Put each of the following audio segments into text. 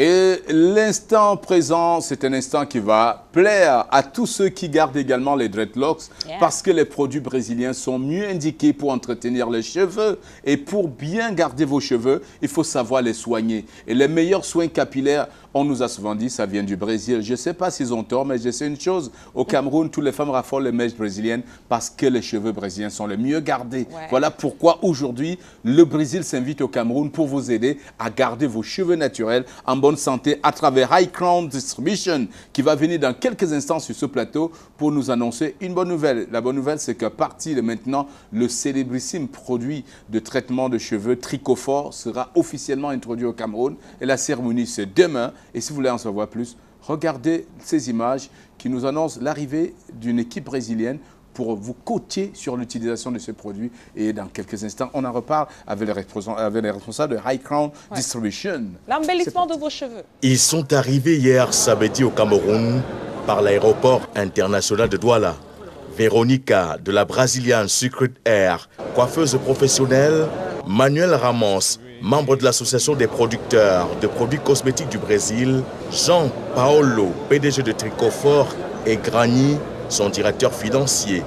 Et l'instant présent, c'est un instant qui va plaire à tous ceux qui gardent également les dreadlocks parce que les produits brésiliens sont mieux indiqués pour entretenir les cheveux. Et pour bien garder vos cheveux, il faut savoir les soigner. Et les meilleurs soins capillaires, on nous a souvent dit, ça vient du Brésil. Je ne sais pas s'ils ont tort, mais je sais une chose. Au Cameroun, toutes les femmes raffolent les mèches brésiliennes parce que les cheveux brésiliens sont les mieux gardés. Voilà pourquoi aujourd'hui, le Brésil s'invite au Cameroun pour vous aider à garder vos cheveux naturels en bonne santé à travers High Crown Distribution qui va venir dans quelques instants sur ce plateau pour nous annoncer une bonne nouvelle. La bonne nouvelle, c'est qu'à partir de maintenant, le célébrissime produit de traitement de cheveux Tricophore sera officiellement introduit au Cameroun et la cérémonie, c'est demain. Et si vous voulez en savoir plus, regardez ces images qui nous annoncent l'arrivée d'une équipe brésilienne pour vous coacher sur l'utilisation de ce produit. Et dans quelques instants, on en reparle avec les responsables de High Crown Distribution. L'embellissement de vos cheveux. Ils sont arrivés hier samedi au Cameroun par l'aéroport international de Douala. Véronica de la Brazilian Secret Hair, coiffeuse professionnelle, Manuel Ramos, membre de l'association des producteurs de produits cosmétiques du Brésil, Jean Paolo, PDG de Tricophore, et Grani, son directeur financier.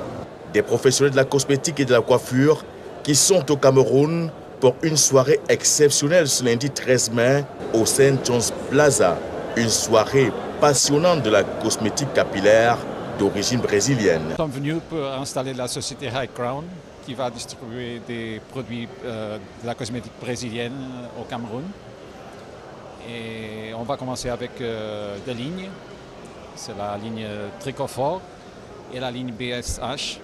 Des professionnels de la cosmétique et de la coiffure qui sont au Cameroun pour une soirée exceptionnelle ce lundi 13 mai au St. John's Plaza. Une soirée passionnante de la cosmétique capillaire d'origine brésilienne. Nous sommes venus pour installer la société High Crown qui va distribuer des produits de la cosmétique brésilienne au Cameroun. Et on va commencer avec deux lignes. C'est la ligne Tricophore et la ligne BSH.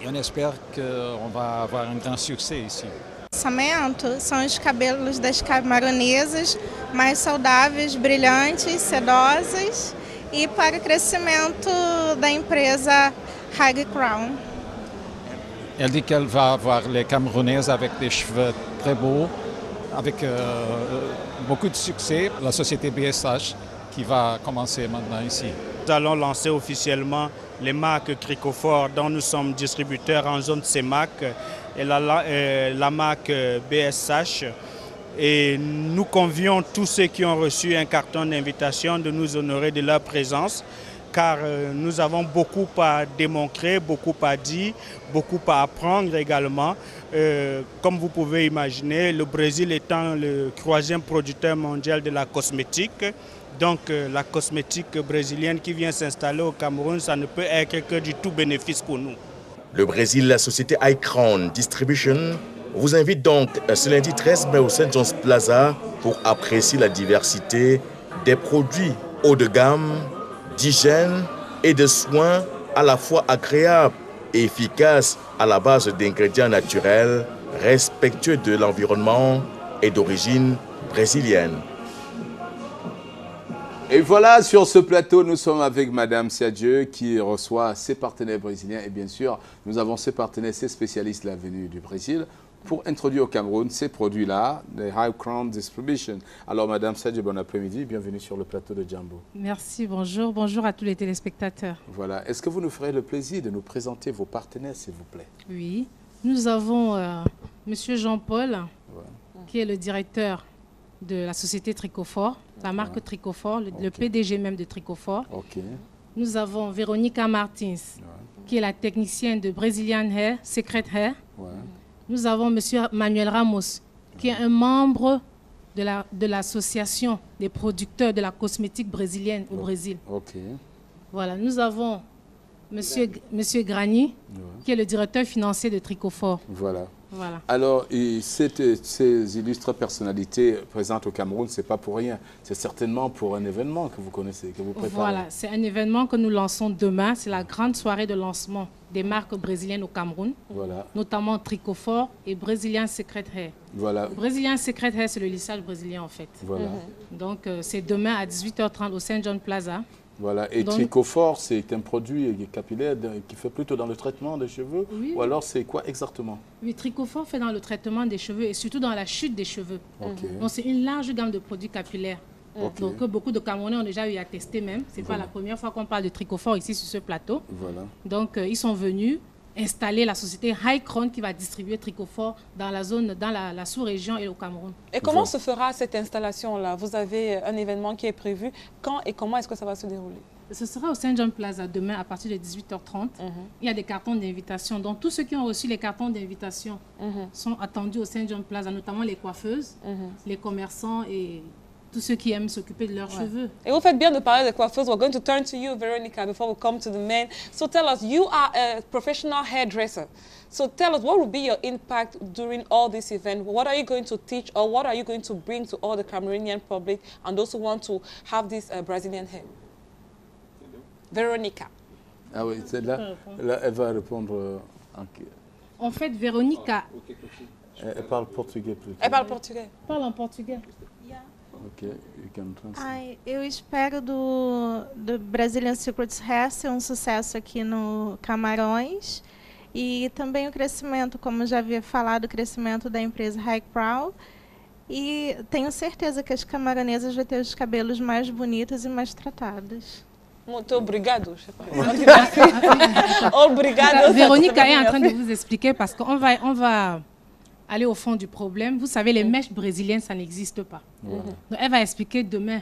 E on espère qu'on va avoir un grand succès ici. São os cabelos das camaronesas mais saudáveis, brilhantes, sedosas e para o crescimento da empresa High Crown. Elle dit qu'elle va avoir les Camerounaises avec des cheveux très beaux, avec beaucoup de succès. La société BSH qui va commencer maintenant ici. Nous allons lancer officiellement les marques Tricophore dont nous sommes distributeurs en zone CEMAC et la marque BSH. Et nous convions tous ceux qui ont reçu un carton d'invitation de nous honorer de leur présence car nous avons beaucoup à démontrer, beaucoup à dire, beaucoup à apprendre également. Comme vous pouvez imaginer, le Brésil étant le troisième producteur mondial de la cosmétique, donc la cosmétique brésilienne qui vient s'installer au Cameroun, ça ne peut être que du tout bénéfice pour nous. Le Brésil, la société High Crown Distribution, vous invite donc ce lundi 13 mai au St. John's Plaza pour apprécier la diversité des produits haut de gamme, d'hygiène et de soins à la fois agréables et efficaces à la base d'ingrédients naturels, respectueux de l'environnement et d'origine brésilienne. Et voilà, sur ce plateau, nous sommes avec Madame Siadieu qui reçoit ses partenaires brésiliens. Et bien sûr, nous avons ses partenaires, ses spécialistes là venus du Brésil pour introduire au Cameroun ces produits-là, les High Crown Distribution. Alors, Madame Siadieu, bon après-midi, bienvenue sur le plateau de Jambo. Merci, bonjour. Bonjour à tous les téléspectateurs. Voilà. Est-ce que vous nous ferez le plaisir de nous présenter vos partenaires, s'il vous plaît? Oui. Nous avons Monsieur Jean-Paul, qui est le directeur de la société Tricophore, la marque Tricophore, le PDG même de Tricophore. Nous avons Véronica Martins, qui est la technicienne de Brazilian Hair, Secret Hair. Nous avons Monsieur Manuel Ramos, qui est un membre de l'association des producteurs de la cosmétique brésilienne au Brésil. Voilà, nous avons Monsieur Grani, qui est le directeur financier de Tricophore. Voilà. Alors, ces illustres personnalités présentes au Cameroun, ce n'est pas pour rien. C'est certainement pour un événement que vous connaissez, que vous préparez. Voilà, c'est un événement que nous lançons demain. C'est la grande soirée de lancement des marques brésiliennes au Cameroun, notamment Tricophore et Brazilian Secret Hair. Brazilian Secret Hair, c'est le lissage brésilien en fait. Donc, c'est demain à 18h30 au St. John Plaza. Voilà, et Tricophore, c'est un produit capillaire qui fait plutôt dans le traitement des cheveux, ou alors c'est quoi exactement? Oui, Tricophore fait dans le traitement des cheveux et surtout dans la chute des cheveux. Donc c'est une large gamme de produits capillaires. Donc beaucoup de Camerounais ont déjà eu à tester même. Ce n'est pas la première fois qu'on parle de Tricophore ici sur ce plateau. Donc ils sont venus installer la société Hycron qui va distribuer Tricofort dans la zone, dans la sous-région et au Cameroun. Et comment se fera cette installation-là? Vous avez un événement qui est prévu. Quand et comment est-ce que ça va se dérouler? Ce sera au Saint John Plaza demain à partir de 18h30. Il y a des cartons d'invitation. Donc tous ceux qui ont reçu les cartons d'invitation sont attendus au Saint John Plaza, notamment les coiffeuses, les commerçants et tous ceux qui aiment s'occuper de leurs cheveux. Et vous faites bien de parler de coiffeuse. We're going to turn to you, Veronica, before we come to the men. So tell us, you are a professional hairdresser. So tell us, what will be your impact during all this event? What are you going to teach or what are you going to bring to all the Cameroonian public and those who want to have this Brazilian hair? Veronica. Ah oui, c'est là, elle va répondre. En fait, Veronica... Elle parle portugais plutôt. Elle parle portugais. Parle en portugais. Ok, you can translate. Eu espero do Brazilian Secrets Hair ser sucesso aqui no Camarões e também o crescimento, como já havia falado, o crescimento da empresa Hycron. E tenho certeza que as camaronesas vão ter os cabelos mais bonitos e mais tratados. Muito obrigado. Obrigado. Véronica est en train de vous expliquer parce qu'on va aller au fond du problème. Vous savez, les mèches brésiliennes, ça n'existe pas. Donc, elle va expliquer demain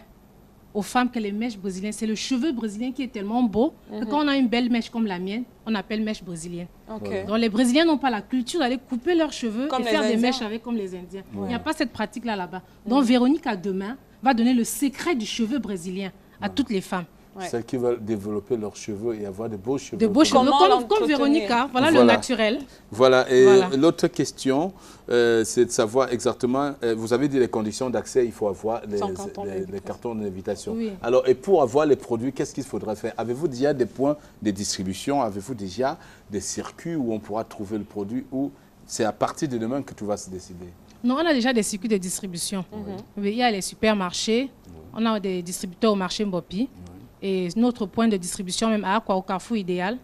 aux femmes que les mèches brésiliennes, c'est le cheveu brésilien qui est tellement beau que quand on a une belle mèche comme la mienne, on appelle mèche brésilienne. Donc, les Brésiliens n'ont pas la culture d'aller couper leurs cheveux et faire des mèches avec comme les Indiens. Il n'y a pas cette pratique-là là-bas. Donc, Véronica, demain, va donner le secret du cheveu brésilien à toutes les femmes. Celles qui veulent développer leurs cheveux et avoir de beaux cheveux. De beaux cheveux, comme Véronica. Voilà le naturel. Voilà. Et l'autre question, c'est de savoir exactement, vous avez dit les conditions d'accès, il faut avoir les cartons d'invitation. Oui. Alors, et pour avoir les produits, qu'est-ce qu'il faudrait faire? Avez-vous déjà des points de distribution? Avez-vous déjà des circuits où on pourra trouver le produit? Ou c'est à partir de demain que tout va se décider? Non, on a déjà des circuits de distribution. Il y a les supermarchés, on a des distributeurs au marché Mbopi. Et notre point de distribution, même à Aqua, au Carrefour Idéal.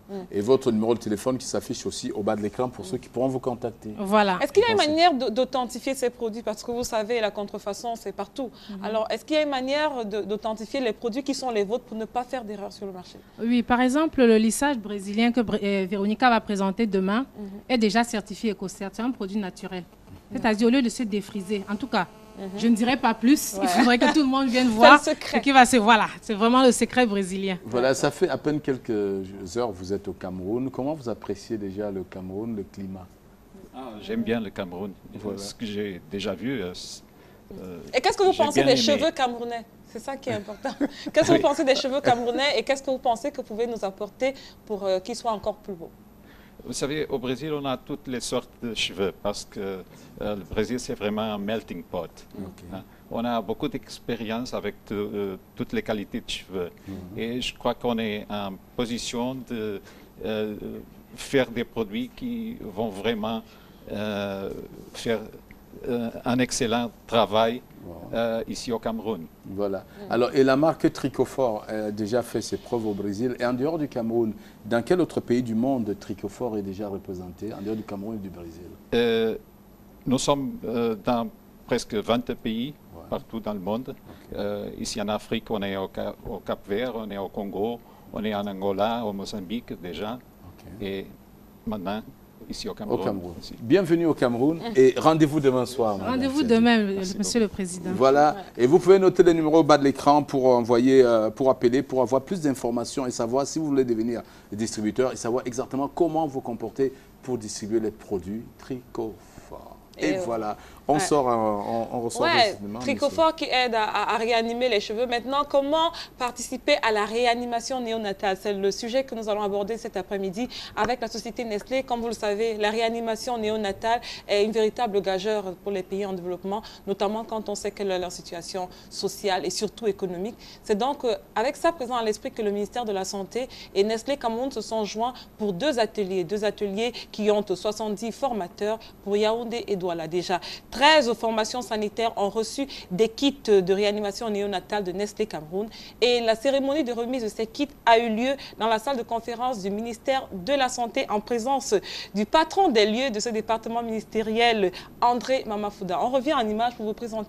Voilà. Et votre numéro de téléphone qui s'affiche aussi au bas de l'écran pour ceux qui pourront vous contacter. Voilà. Est-ce qu'il y a une manière d'authentifier ces produits? Parce que vous savez, la contrefaçon, c'est partout. Alors, est-ce qu'il y a une manière d'authentifier les produits qui sont les vôtres pour ne pas faire d'erreur sur le marché? Oui, par exemple, le lissage brésilien que Véronica va présenter demain est déjà certifié EcoCert. C'est un produit naturel. C'est-à-dire, au lieu de se défriser, en tout cas, je ne dirai pas plus, il faudrait que tout le monde vienne voir ce qui va se... Voilà, c'est vraiment le secret brésilien. Voilà, ça fait à peine quelques heures que vous êtes au Cameroun. Comment vous appréciez déjà le Cameroun, le climat? J'aime bien le Cameroun, ce que j'ai déjà vu. Et qu'est-ce que vous pensez des cheveux camerounais? C'est ça qui est important. Qu'est-ce que vous pensez des cheveux camerounais et qu'est-ce que vous pensez que vous pouvez nous apporter pour qu'ils soient encore plus beaux? Vous savez, au Brésil, on a toutes les sortes de cheveux parce que le Brésil, c'est vraiment un melting pot. On a beaucoup d'expérience avec toutes les qualités de cheveux. Et je crois qu'on est en position de faire des produits qui vont vraiment faire un excellent travail ici au Cameroun. Voilà. Alors, et la marque Tricofort a déjà fait ses preuves au Brésil. Et en dehors du Cameroun, dans quel autre pays du monde Tricofort est déjà représenté, en dehors du Cameroun et du Brésil? Nous sommes dans presque 20 pays partout dans le monde. Ici en Afrique, on est au Cap-Vert, on est au Congo, on est en Angola, au Mozambique déjà. Et maintenant, ici au Cameroun. Bienvenue au Cameroun et rendez-vous demain soir. Rendez-vous demain, Monsieur le Président. Voilà, et vous pouvez noter le numéro au bas de l'écran pour envoyer, pour appeler, pour avoir plus d'informations et savoir si vous voulez devenir distributeur et savoir exactement comment vous comporter pour distribuer les produits Tricofort. Et voilà, on sort, on reçoit des demandes. Tricofort qui aide à réanimer les cheveux. Maintenant, comment participer à la réanimation néonatale? C'est le sujet que nous allons aborder cet après-midi avec la société Nestlé. Comme vous le savez, la réanimation néonatale est une véritable gageure pour les pays en développement, notamment quand on sait quelle est leur situation sociale et surtout économique. C'est donc avec ça présent à l'esprit que le ministère de la Santé et Nestlé Cameroun se sont joints pour deux ateliers qui ont 70 formateurs pour Yaoundé et Douala. Déjà, 13 formations sanitaires ont reçu des kits de réanimation néonatale de Nestlé Cameroun et la cérémonie de remise de ces kits a eu lieu dans la salle de conférence du ministère de la Santé en présence du patron des lieux de ce département ministériel, André Mamafouda. On revient en image pour vous présenter